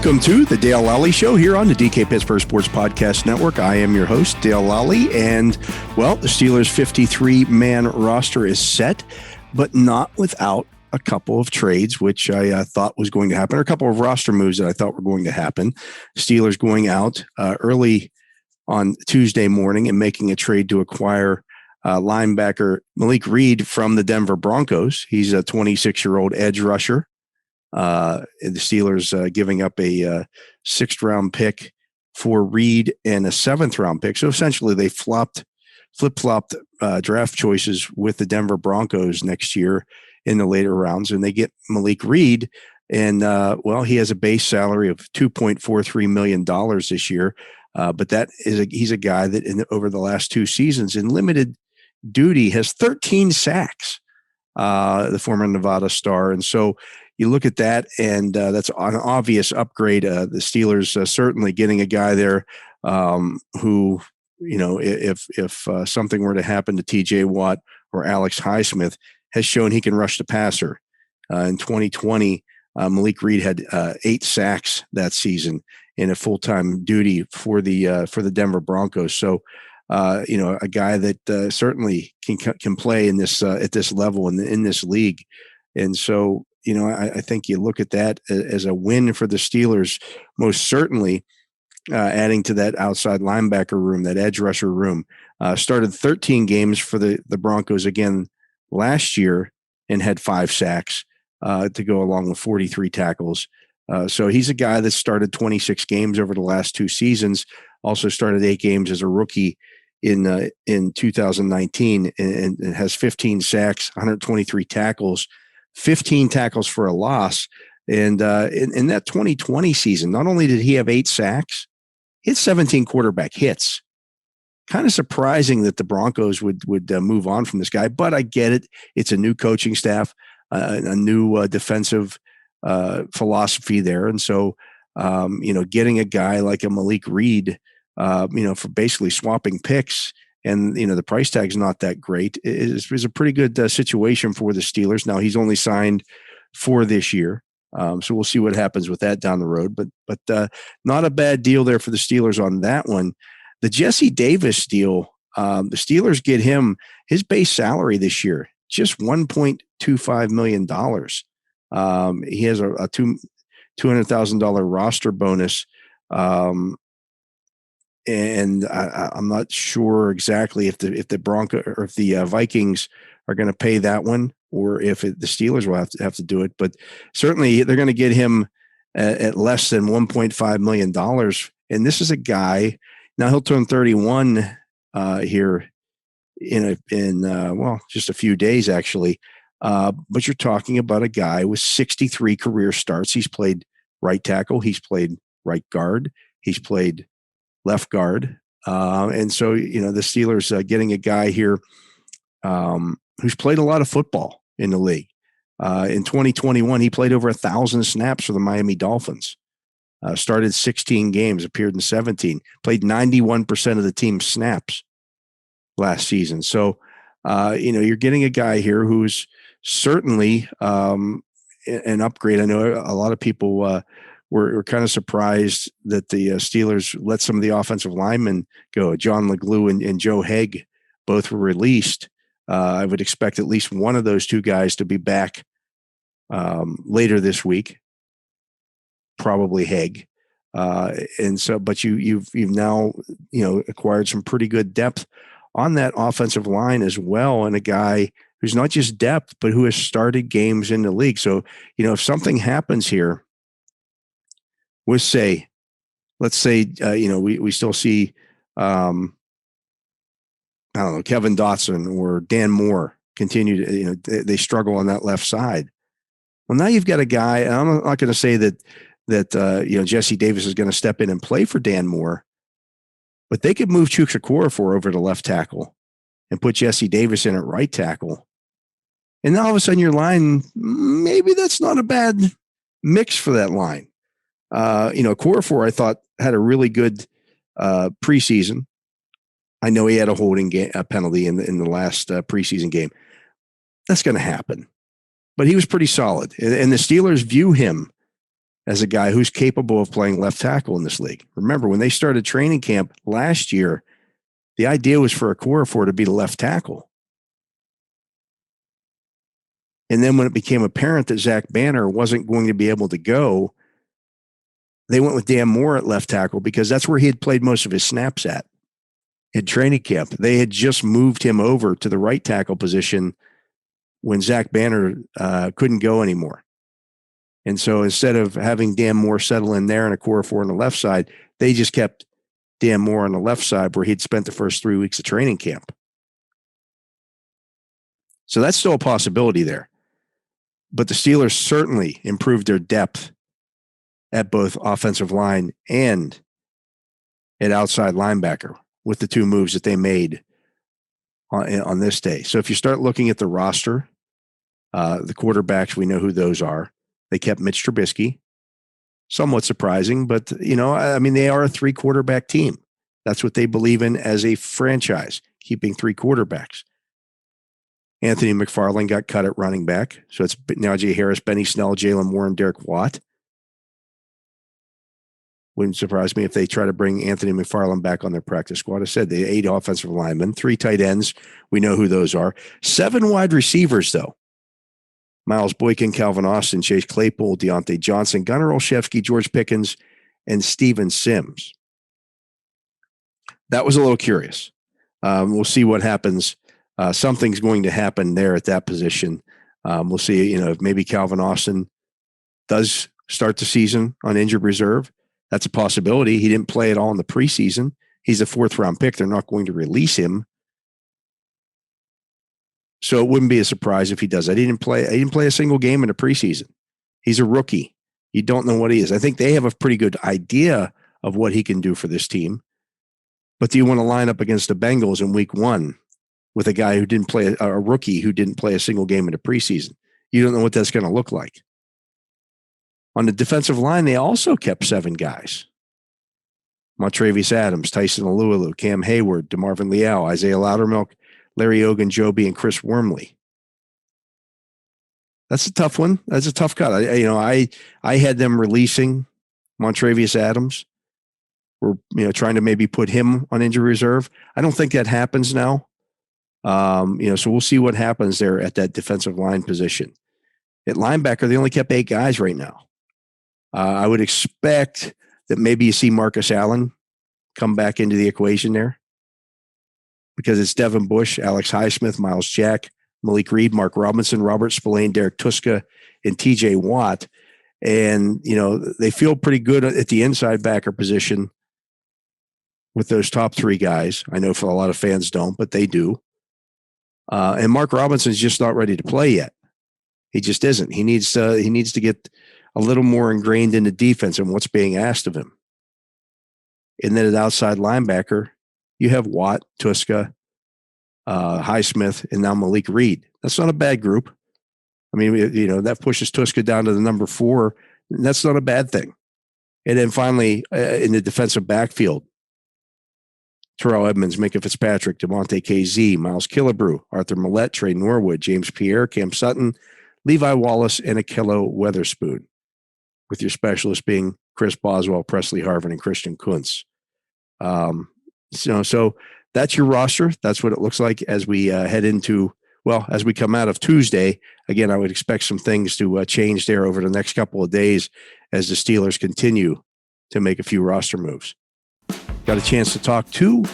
Welcome to the Dale Lolley Show here on the DK Pittsburgh Sports Podcast Network. I am your host, Dale Lolley, and, well, the Steelers' 53-man roster is set, but not without a couple of trades, which I thought was going to happen, or a couple of roster moves that I thought were going to happen. Steelers going out early on Tuesday morning and making a trade to acquire linebacker Malik Reed from the Denver Broncos. He's a 26-year-old edge rusher. The Steelers giving up a sixth-round pick for Reed and a seventh-round pick. So essentially, they flip-flopped draft choices with the Denver Broncos next year in the later rounds, and they get Malik Reed. And well, he has a base salary of $2.43 million this year, but he's a guy that over the last two seasons in limited duty has 13 sacks. The former Nevada star, and so. You look at that, and that's an obvious upgrade. The Steelers certainly getting a guy there who, you know, if something were to happen to T.J. Watt or Alex Highsmith, has shown he can rush the passer. In 2020, Malik Reed had 8 sacks that season in a full-time duty for the Denver Broncos. So, you know, a guy that certainly can play in this at this level in this league, and so. You know, I think you look at that as a win for the Steelers, most certainly adding to that outside linebacker room, that edge rusher room. Started 13 games for the Broncos again last year and had 5 sacks to go along with 43 tackles. So he's a guy that started 26 games over the last 2 seasons, also started 8 games as a rookie in 2019 and has 15 sacks, 123 tackles. 15 tackles for a loss. And in that 2020 season, not only did he have 8 sacks, he had 17 quarterback hits. Kind of surprising that the Broncos would move on from this guy, but I get it. It's a new coaching staff, a new defensive philosophy there. And so, you know, getting a guy like a Malik Reed, you know, for basically swapping picks, and, you know, the price tag's not that great. It is a pretty good situation for the Steelers. Now, he's only signed for this year. So we'll see what happens with that down the road. But not a bad deal there for the Steelers on that one. The Jesse Davis deal, the Steelers get him his base salary this year, just $1.25 million. He has a $200,000 roster bonus. And I'm not sure exactly if the Broncos or if the Vikings are going to pay that one, or if the Steelers will have to do it. But certainly they're going to get him at less than $1.5 million. And this is a guy. Now he'll turn 31 here in just a few days actually. But you're talking about a guy with 63 career starts. He's played right tackle. He's played right guard. He's played left guard. And so, you know, the Steelers getting a guy here who's played a lot of football in the league. In 2021, he played over 1,000 snaps for the Miami Dolphins. Started 16 games, appeared in 17, played 91% of the team's snaps last season. So, you know, you're getting a guy here who's certainly an upgrade. I know a lot of people we're kind of surprised that the Steelers let some of the offensive linemen go. John LeGlue and Joe Haig both were released. I would expect at least one of those two guys to be back later this week, probably Haig. And so, but you've now, you know, acquired some pretty good depth on that offensive line as well, and a guy who's not just depth, but who has started games in the league. So, you know, if something happens here, let's say, you know, we still see, I don't know, Kevin Dotson or Dan Moore continue to, you know, they struggle on that left side. Well, now you've got a guy, and I'm not going to say that you know, Jesse Davis is going to step in and play for Dan Moore, but they could move Chuks Okorafor over to left tackle and put Jesse Davis in at right tackle. And now all of a sudden your line, maybe that's not a bad mix for that line. You know, Okorafor, I thought, had a really good preseason. I know he had a holding penalty in the last preseason game. That's going to happen. But he was pretty solid. And the Steelers view him as a guy who's capable of playing left tackle in this league. Remember, when they started training camp last year, the idea was for Okorafor to be the left tackle. And then when it became apparent that Zach Banner wasn't going to be able to go, they went with Dan Moore at left tackle because that's where he had played most of his snaps at in training camp. They had just moved him over to the right tackle position when Zach Banner couldn't go anymore. And so instead of having Dan Moore settle in there and Okorafor on the left side, they just kept Dan Moore on the left side where he'd spent the first 3 weeks of training camp. So that's still a possibility there. But the Steelers certainly improved their depth at both offensive line and at outside linebacker with the two moves that they made on this day. So if you start looking at the roster, the quarterbacks, we know who those are. They kept Mitch Trubisky. Somewhat surprising, but, they are a 3-quarterback team. That's what they believe in as a franchise, keeping 3 quarterbacks. Anthony McFarland got cut at running back. So it's Najee Harris, Benny Snell, Jalen Warren, Derek Watt. Wouldn't surprise me if they try to bring Anthony McFarland back on their practice squad. I said they 8 offensive linemen, 3 tight ends. We know who those are. 7 wide receivers, though. Miles Boykin, Calvin Austin, Chase Claypool, Deontay Johnson, Gunnar Olszewski, George Pickens, and Steven Sims. That was a little curious. We'll see what happens. Something's going to happen there at that position. We'll see, if maybe Calvin Austin does start the season on injured reserve. That's a possibility. He didn't play at all in the preseason. He's a 4th-round pick. They're not going to release him. So it wouldn't be a surprise if he does that. He didn't play a single game in the preseason. He's a rookie. You don't know what he is. I think they have a pretty good idea of what he can do for this team. But do you want to line up against the Bengals in week 1 with a guy who didn't play, a rookie who didn't play a single game in the preseason? You don't know what that's going to look like. On the defensive line, they also kept 7 guys. Montravius Adams, Tyson Alualu, Cam Hayward, DeMarvin Leal, Isaiah Loudermilk, Larry Ogunjobi, and Chris Wormley. That's a tough one. That's a tough cut. I had them releasing Montravius Adams. We're trying to maybe put him on injury reserve. I don't think that happens now. So we'll see what happens there at that defensive line position. At linebacker, they only kept 8 guys right now. I would expect that maybe you see Marcus Allen come back into the equation there because it's Devin Bush, Alex Highsmith, Miles Jack, Malik Reed, Mark Robinson, Robert Spillane, Derek Tuska, and TJ Watt. And, they feel pretty good at the inside backer position with those top 3 guys. I know for a lot of fans don't, but they do. And Mark Robinson's just not ready to play yet. He just isn't. He needs to get a little more ingrained in the defense and what's being asked of him. And then at outside linebacker, you have Watt, Tuska, Highsmith, and now Malik Reed. That's not a bad group. That pushes Tuska down to the number 4. And that's not a bad thing. And then finally, in the defensive backfield, Terrell Edmonds, Micah Fitzpatrick, DeMonte KZ, Miles Killebrew, Arthur Millette, Trey Norwood, James Pierre, Cam Sutton, Levi Wallace, and Akello Weatherspoon, with your specialists being Chris Boswell, Presley Harvin, and Christian Kuntz. So that's your roster. That's what it looks like as we head into, as we come out of Tuesday. Again, I would expect some things to change there over the next couple of days as the Steelers continue to make a few roster moves. Got a chance to talk to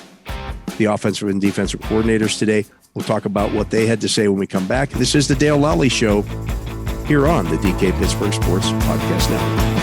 the offensive and defensive coordinators today. We'll talk about what they had to say when we come back. This is the Dale Lolley Show here on the DK Pittsburgh Sports Podcast Network.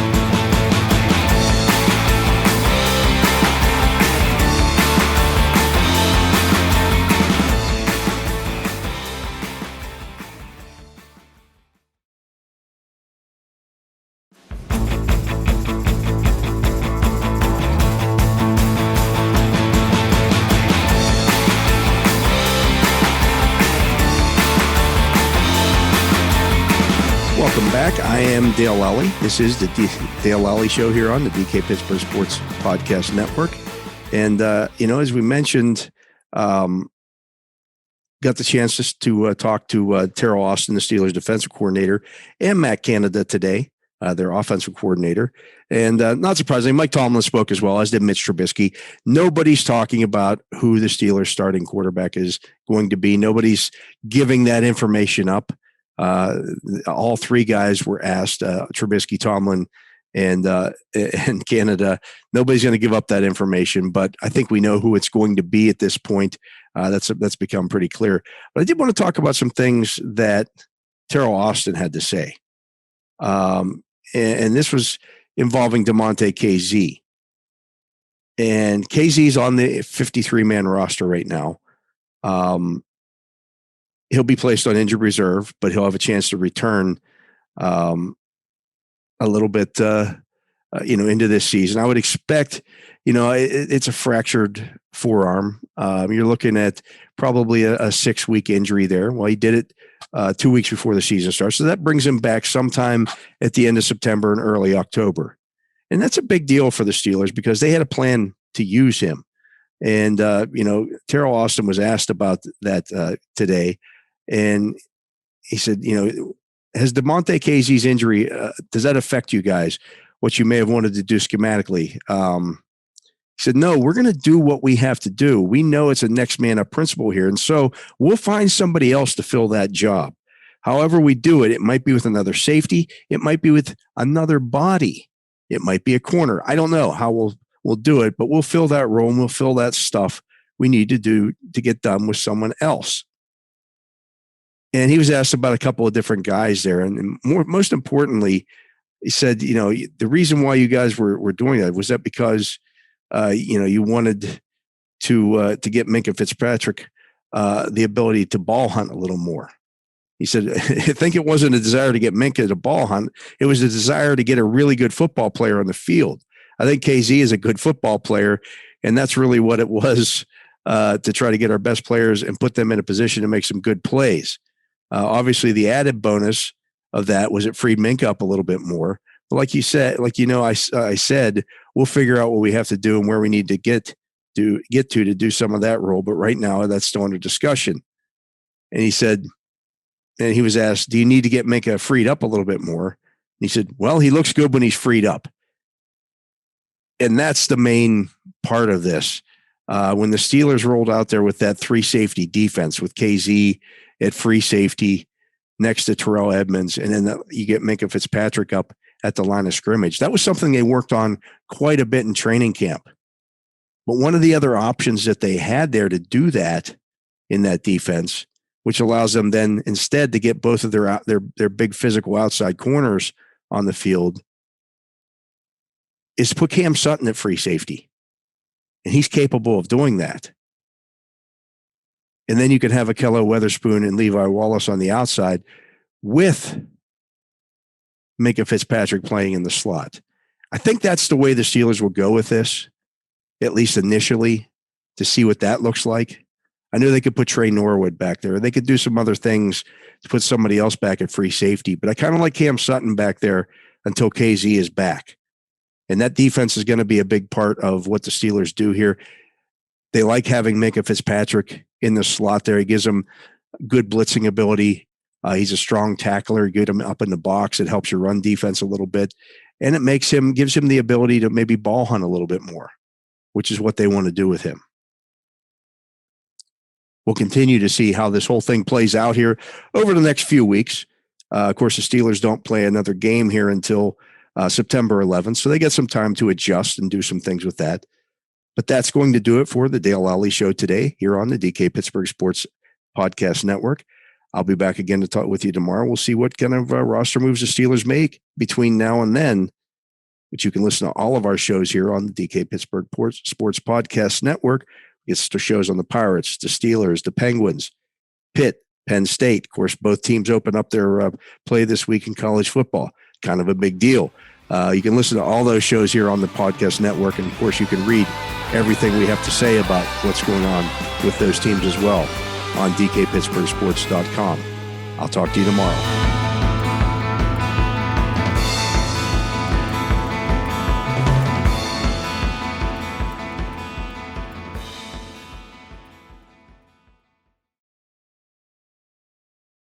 I am Dale Lolley. This is the Dale Lolley Show here on the DK Pittsburgh Sports Podcast Network. And, as we mentioned, got the chance to talk to Terrell Austin, the Steelers defensive coordinator, and Matt Canada today. their offensive coordinator. And not surprisingly, Mike Tomlin spoke as well, as did Mitch Trubisky. Nobody's talking about who the Steelers' starting quarterback is going to be. Nobody's giving that information up. All three guys were asked, Trubisky, Tomlin, and Canada. Nobody's going to give up that information, but I think we know who it's going to be at this point. That's become pretty clear. But I did want to talk about some things that Terrell Austin had to say. And this was involving DeMonte KZ. And KZ's on the 53-man roster right now. He'll be placed on injured reserve, but he'll have a chance to return a little bit, into this season. I would expect, it's a fractured forearm. You're looking at probably a 6-week injury there. Well, he did it 2 weeks before the season starts. So that brings him back sometime at the end of September and early October. And that's a big deal for the Steelers because they had a plan to use him. And, Terrell Austin was asked about that today. And he said, has DeMonte KZ's injury, does that affect you guys, what you may have wanted to do schematically? He said, no, we're going to do what we have to do. We know it's a next man up principle here. And so we'll find somebody else to fill that job. However we do it, it might be with another safety. It might be with another body. It might be a corner. I don't know how we'll do it, but we'll fill that role and we'll fill that stuff we need to do to get done with someone else. And he was asked about a couple of different guys there. And most importantly, he said, the reason why you guys were doing that, was that because you wanted to get Minkah Fitzpatrick the ability to ball hunt a little more. He said, I think it wasn't a desire to get Minkah to ball hunt. It was a desire to get a really good football player on the field. I think KZ is a good football player, and that's really what it was, to try to get our best players and put them in a position to make some good plays. Obviously, the added bonus of that was it freed Minkah up a little bit more. But like you said, I said, we'll figure out what we have to do and where we need to get to do some of that role. But right now, that's still under discussion. And he said, and he was asked, do you need to get Minkah freed up a little bit more? And he said, well, he looks good when he's freed up. And that's the main part of this. When the Steelers rolled out there with that 3 safety defense with KZ at free safety next to Terrell Edmunds, and then you get Minkah Fitzpatrick up at the line of scrimmage. That was something they worked on quite a bit in training camp. But one of the other options that they had there to do that in that defense, which allows them then instead to get both of their big physical outside corners on the field, is put Cam Sutton at free safety. And he's capable of doing that. And then you can have Akello Witherspoon and Levi Wallace on the outside with Minkah Fitzpatrick playing in the slot. I think that's the way the Steelers will go with this, at least initially, to see what that looks like. I knew they could put Trey Norwood back there. They could do some other things to put somebody else back at free safety. But I kind of like Cam Sutton back there until KZ is back. And that defense is going to be a big part of what the Steelers do here. They like having Minkah Fitzpatrick in the slot there. He gives them good blitzing ability. He's a strong tackler. Get him up in the box. It helps your run defense a little bit. And it gives him the ability to maybe ball hunt a little bit more, which is what they want to do with him. We'll continue to see how this whole thing plays out here over the next few weeks. Of course, the Steelers don't play another game here until September 11th, so they get some time to adjust and do some things with that. But that's going to do it for the Dale Lolley Show today here on the DK Pittsburgh Sports Podcast Network. I'll be back again to talk with you tomorrow. We'll see what kind of roster moves the Steelers make between now and then. But you can listen to all of our shows here on the DK Pittsburgh Sports Podcast Network. It's the shows on the Pirates, the Steelers, the Penguins, Pitt, Penn State. Of course, both teams open up their play this week in college football. Kind of a big deal. You can listen to all those shows here on the podcast network. And, of course, you can read everything we have to say about what's going on with those teams as well on DKPittsburghSports.com. I'll talk to you tomorrow.